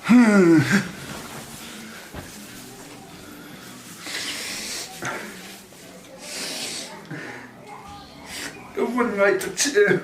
One night to two.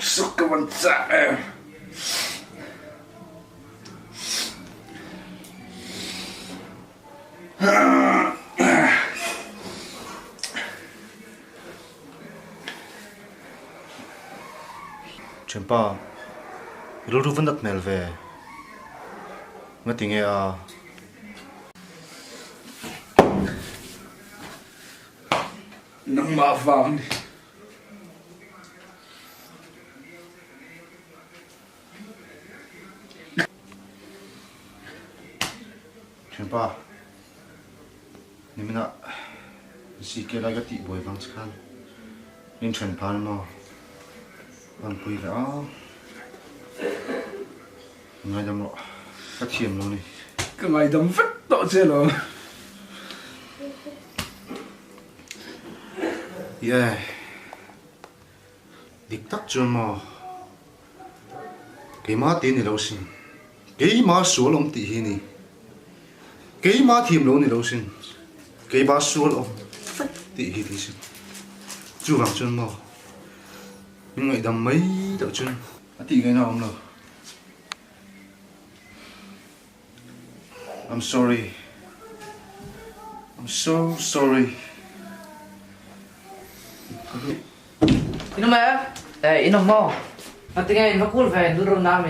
Sok cái vấn dạ em. Chuyện ba, rồi vẫn đặt mail về, mà tiếng nghe à. Nâng mà vàng đi. Chuyện ba, mình đã xí kia lại cái tị bồi vắng khăn, nên chuyện pan mà, bằng quỳ là ngay đâm lộ, phát triển luôn đi. Cái ngày đâm vứt tội chết rồi. Yeah, địch tắc chưa mà, cái má tiền thì đâu xin, cái má số lông tị hi nè. Cái má thêm lâu này đâu xin, cái ba số lâu, tị hi thì xin, chú vàng chân mà, nhưng ngày đâm mấy đợt chân, tị cái nào không nào? I'm sorry, I'm so sorry. Inoma, inoma, mà tiếng Anh nó cool về nó rồi nam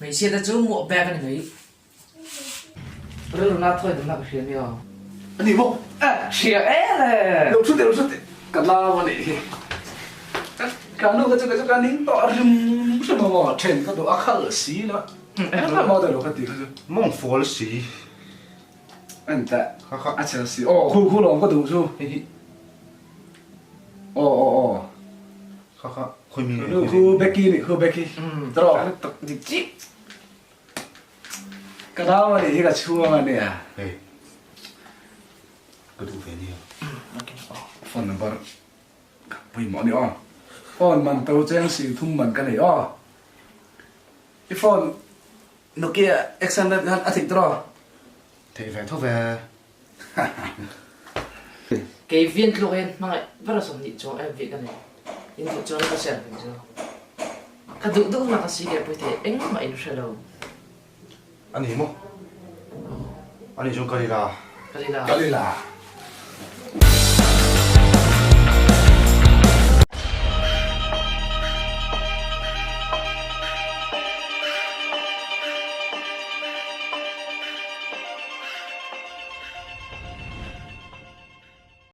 mày xem ta chú mua bag cái này rồi nó thôi đừng làm chuyện gì à? Anh đi vô. Chuyện ấy là. Đâu chút đấy. Cả la mà này. Cả nó cái cái nín to rừng sao mà ngỏ trên cái đồ ác khờ xí nữa. Em làm sao được cái gì cơ? Mong phô xí. Anh ta. À chờ xí. Khu lòng có đủ chưa? Khôi mi. Khu Becky này, khu Becky. Rồi. Chị. Cái đó mà này cái chua mà nè. Hey. Cái đủ về đi. Phone number. Bây món đi phone mình tàu trang sử thung mình cái này cái phone Nokia X100 hắn thịt rồi. Thế về thôi về. Cái viên lô em mang lại rất là sống nhịn cho em việc cái này. Nhưng thực cho nó có xem phải chưa? Cái tự tự là cái gì cái thế anh mà anh sẽ đâu. Anh hiểu không? Anh hiểu trong cái gì là? Cái gì là? Cái gì là?